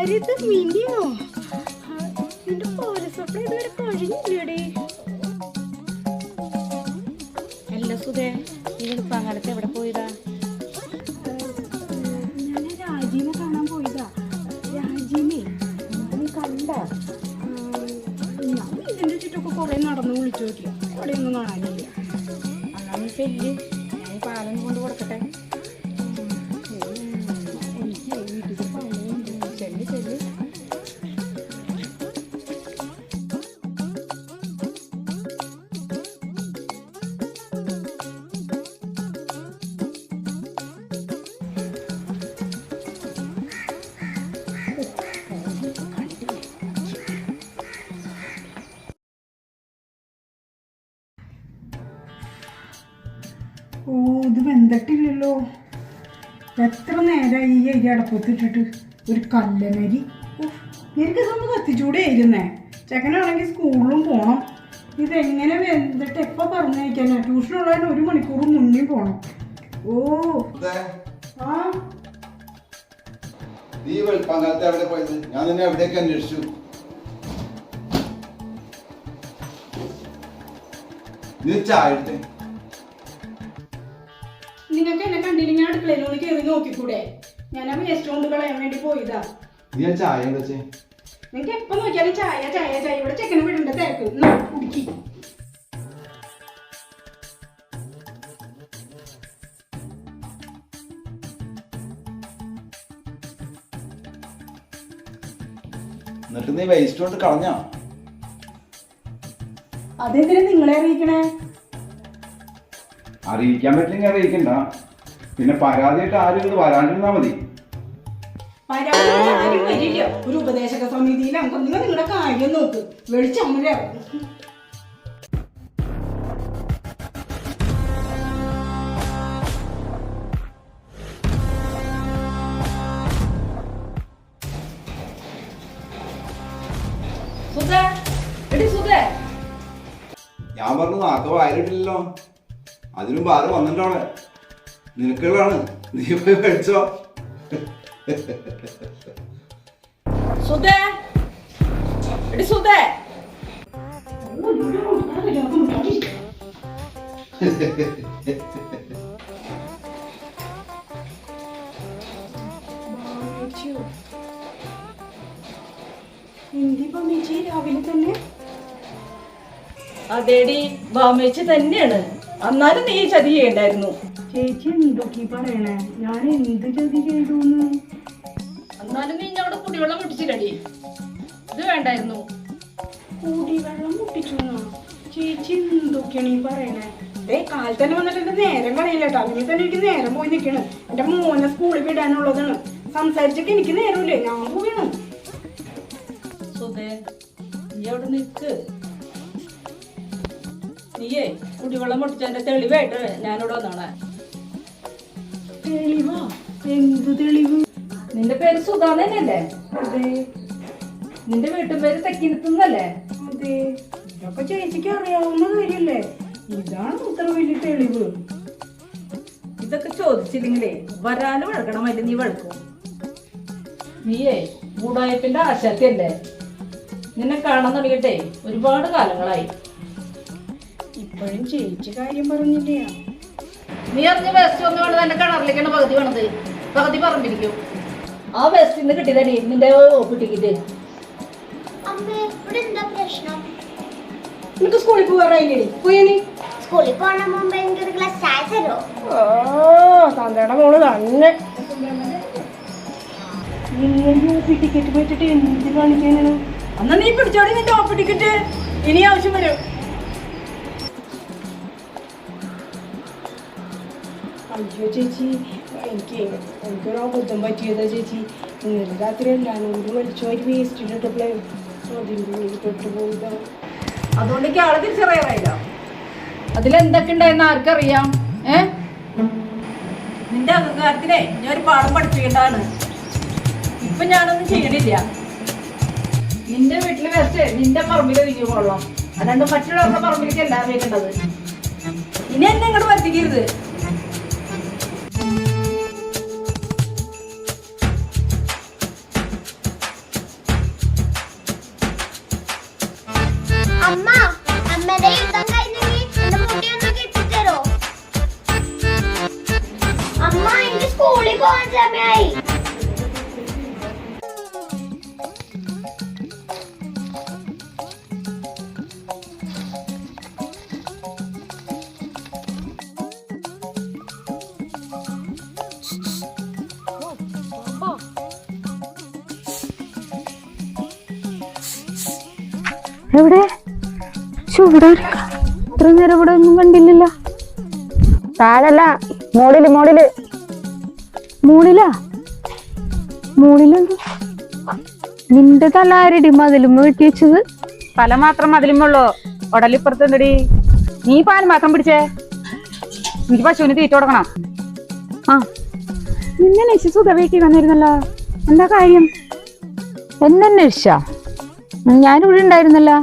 ആരിത് മിനിയോ? നിന്റെ പോലീസൊക്കെ ഇതുവരെ കഴിഞ്ഞില്ലേടി? അല്ല സുധേ, നീ പങ്ങാലത്ത് എവിടെ പോയതാ? ഞാൻ രാജീനെ കാണാൻ പോയതാ. രാജീനെ കണ്ട ഞാൻ ഇതിന്റെ ചുറ്റൊക്കെ കുറെ നടന്നു വിളിച്ചു നോക്കി, അവിടെയൊന്നും കാണാനില്ല. അന്നാ നീ ചെല്ല്, ഞാൻ പാലം കൊണ്ട് കൊടുക്കട്ടെ. ഓ, ഇത് വെന്തിട്ടില്ലല്ലോ. എത്ര നേരമായി ഈ അരി അടപ്പത്തിട്ടിട്ട്. ഒരു കല്ലനരി. എനിക്കിതൊന്ന് കത്തിച്ചൂടെ ആയിരുന്നേ. ചെക്കനാണെങ്കിൽ സ്കൂളിലും പോകണം. ഇതെങ്ങനെ വെന്തിട്ട് എപ്പോൾ പറഞ്ഞയക്കാനാ? ട്യൂഷനുള്ളതിന് 1 മണിക്കൂർ മുന്നേ പോകണം. ഓ ആ ഞാൻ നിന്നെ എവിടെയൊക്കെ അന്വേഷിച്ചു. നിങ്ങൾക്ക് എന്നെ കണ്ടില്ലെങ്കിൽ ഞാൻ അടുക്കളയിലൊന്ന് കയറി നോക്കിക്കൂടെ? ഞാൻ ആ വേസ്റ്റ് കൊണ്ട് കളയാൻ വേണ്ടി പോയതാ. നിങ്ങൾക്ക് എപ്പോ നോക്കിയാലും ചായ ചായ ചായ. ഇവിടെ ചെക്കനെ വിടണ്ട തിരക്ക്. കുടിക്കി. എന്നിട്ട് നീ വേസ്റ്റ് കൊണ്ട് കളഞ്ഞോ? അതെന്തിനാ നിങ്ങളെ അറിയിക്കണേ? അറിയിക്കാൻ പറ്റില്ലെങ്കിൽ അറിയിക്കണ്ട. പിന്നെ പരാതിയായിട്ട് ആരും ഇത് വരാണ്ടിരുന്നാ മതി. പരാതി ആരും വരില്ല. ഒരു ഉപദേശക സമിതിയിൽ അംഗം. നിങ്ങൾ നിങ്ങളുടെ കാര്യം നോക്ക്. വെളിച്ചമ്മഴ ഞാൻ പറഞ്ഞു നാക്ക് വായിലിട്ടില്ലല്ലോ. അതിനും ബാധ വന്നിട്ടോളെ. നിനക്കുള്ളതാണ്. നീ പോയി കഴിച്ചോ. എന്തിപ്പോ മേച്ചി രാവിലെ തന്നെ? അതേടി, ബാമേച്ചി തന്നെയാണ്. എന്നാലും നീ ചതി ചെയ്യണ്ടായിരുന്നു. ചേച്ചി എന്തൊക്കെ പറയണേ? ഞാൻ എന്ത് ചതി ചെയ്തോന്ന്? എന്നാലും നീ അവിടെ കുടിവെള്ളം മുട്ടിച്ചില്ലടി. ഇത് വേണ്ടായിരുന്നു. കുടിവെള്ളം മുട്ടിച്ചു? ചേച്ചി എന്തൊക്കെയാണ് ഈ പറയണേ? കാലത്ത് തന്നെ വന്നിട്ട് എന്റെ നേരം കളയില്ലട്ടോ. അങ്ങനെ തന്നെ എനിക്ക് നേരം പോയി നിൽക്കണം. എന്റെ മോനെ സ്കൂളിൽ വിടാനുള്ളതാണ്. സംസാരിച്ചൊക്കെ എനിക്ക് നേരമില്ലേ. ഞാൻ പോകണം. സുധേ, നീ അവിടെ നിൽക്ക്. നീയേ കുടിവെള്ളം മുട്ടിച്ചതിന്റെ തെളിവായിട്ട് ഞാനിവിടെ വന്നാണ്. തെളിവാ? എന്ത് തെളിവ്? നിന്റെ പേര് സുധാ തന്നെയല്ലേ? അതെ. നിന്റെ വീട്ടുപേര് തെക്കിനത്തുന്നല്ലേ? അതെ. ഇതൊക്കെ ചേച്ചിക്ക് അറിയാവുന്ന കാര്യല്ലേ? ഇതാണ് ഇത്ര വലിയ തെളിവ്. ഇതൊക്കെ ചോദിച്ചില്ലെങ്കിലേ വരാന് വഴക്കണം. അല്ലെ നീ വഴക്കും. നീയേ മൂടായപ്പിന്റെ ആശാത്തിയല്ലേ? നിന്നെ കാണാൻ തുടങ്ങിയിട്ടേ ഒരുപാട് കാലങ്ങളായി. ഇപ്പോഴും ചേച്ചി കാര്യം പറഞ്ഞില്ല. നീ അറിഞ്ഞ വേസ്റ്റ് ഒന്നും വേണ്ടത് എന്റെ കിണറിലേക്കാണ് പകുതി വേണത്. പകുതി പറമ്പിരിക്കും. ആ വേസ്റ്റിൽ നിന്ന് കിട്ടിയതടി നിന്റെ ഒപ്പിട്ടിക്കിട്ട്. നിനക്ക് സ്കൂളിൽ പോകാറായില്ലേ? പോയേ സ്കൂളിൽ പോണ മുമ്പ് എനിക്കൊരു ഗ്ലാസ് ചായ തരുമോ? തന്തയുടെ മോള് തന്നെ. ടിക്കറ്റ് പോയിട്ടിട്ട് എന്ത് കാണിക്കാനാണ്? അന്നാ നീ പിടിച്ചോടി നിന്റെ ഓപ്പ് ടിക്കറ്റ്. ഇനി ആവശ്യം വരും. അയ്യോ ചേച്ചി, എനിക്കൊരു അബദ്ധം പറ്റിയതാ ചേച്ചി. ഇന്നലെ രാത്രി എല്ലാവരും കൂടി വലിച്ചോരി വേസ്റ്റിലിട്ടപ്പോഴേ അതിൻ്റെ ഉള്ളിൽ പെട്ടുപോയതാ. അതുകൊണ്ട് എനിക്ക് ആളെ തിരിച്ചറിയാറായില്ല. അതിലെന്തൊക്കെ ഉണ്ടായെന്ന് ആർക്കറിയാം? നിന്റെ അഹങ്കാരത്തിനെ ഞാൻ ഒരു പാഠം പഠിപ്പിക്കേണ്ടതാണ്. ഇപ്പൊ ഞാനൊന്നും ചെയ്യണില്ല. നിന്റെ വീട്ടില് വെച്ച് നിന്റെ പറമ്പിൽ ഒഴിഞ്ഞു കൊള്ളാം. അല്ലാണ്ട് മറ്റുള്ളവരുടെ പറമ്പിലേക്ക് എല്ലാം വെക്കേണ്ടത്. ഇനി എന്നെ ഇങ്ങോട്ട് പറ്റിക്കരുത്. സ്കൂളിൽ പോകാൻ സമയമായി. എവിടെ ഇവിടെ ഇത്ര നേരം ഇവിടെ ഒന്നും കണ്ടില്ലല്ലോ. താഴല്ല, മോളില് മോളില് മോളിലാ മോളിലുണ്ട്. നിന്റെ തല ആരടി മതിലുമ്പ് വെട്ടി വെച്ചത്? തല മാത്രം മതിലുമ്പുള്ളോ, ഉടലിപ്പുറത്തുണ്ടടി. നീ പാൽ മാത്രം പിടിച്ചേ, എനിക്ക് പശുവിന് തീറ്റ കൊടുക്കണം. ആ നിന്നെ അന്വേഷിച്ച് സുഖ വീട്ടിൽ വന്നിരുന്നല്ലോ, എന്താ കാര്യം? എന്നന്വേഷിച്ച? ഞാനിവിടെ ഉണ്ടായിരുന്നല്ലോ,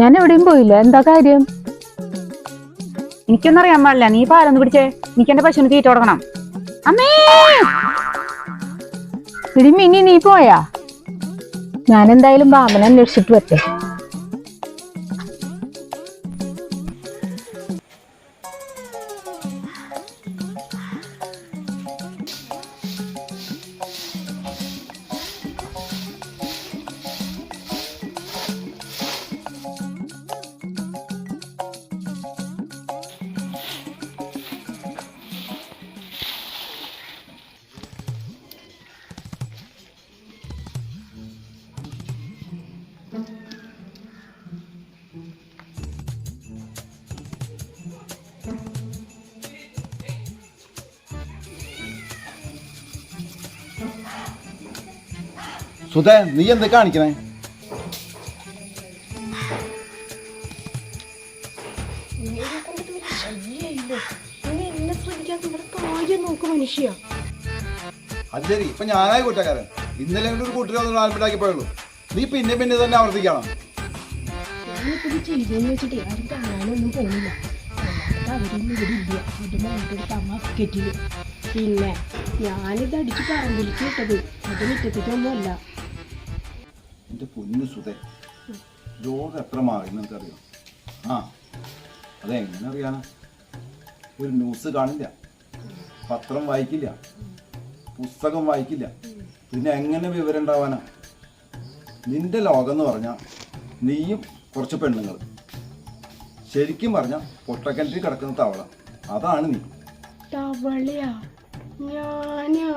ഞാൻ എവിടെയും പോയില്ല. എന്താ കാര്യം? എനിക്കൊന്നും അറിയാൻ പാടില്ല. നീ പാലൊന്ന് പിടിച്ചേ, എനിക്ക് എന്റെ പശുവിന് തീറ്റ കൊടുക്കണം. അമ്മേ ഇടി മിനി, നീ പോയാ? ഞാൻ എന്തായാലും ബാബനെ അന്വേഷിച്ചിട്ട് വരട്ടെ. സുധേ, നീ എന്താ കാണിക്കണേ? അത് ശരി, ഇപ്പൊ ഞാനായി കുറ്റക്കാരൻ. ഇന്നലെ ഒരു കൂട്ടർ വന്ന് ആൽപ്പിട്ടാക്കി പോയുള്ളൂ. നീ പിന്നെ പിന്നെ തന്നെ ആവർത്തിക്കണം. ചെയ്തെന്ന് വെച്ചിട്ട് ആരും കാണാനൊന്നും പോകുന്നില്ല. അവരൊന്നും ഇവിടെ ഇല്ല. അതിന്റെ ഒരു തമാസ്കെറ്റില്. പിന്നെ ഞാനിത് അടിച്ച് പറമ്പിലേക്ക് ഇട്ടത്, അത് മുറ്റത്തേക്കൊന്നുമല്ല. എന്റെ പൊന്നു സുധേ, ലോകം എത്ര മാറി നിനക്കറിയാം? ആ അതെങ്ങനെ അറിയാനാ? ഒരു ന്യൂസ് കാണില്ല, പത്രം വായിക്കില്ല, പുസ്തകം വായിക്കില്ല, പിന്നെ എങ്ങനെ വിവരം ഉണ്ടാവാനാ? നിന്റെ ലോകം എന്ന് പറഞ്ഞാൽ നീയും കുറച്ച് പെണ്ണുങ്ങൾ, ശരിക്കും പറഞ്ഞാൽ പൊട്ടക്കിണറ്റിൽ കിടക്കുന്ന തവള, അതാണ് നീ. തവളയാ? ഞാനാ?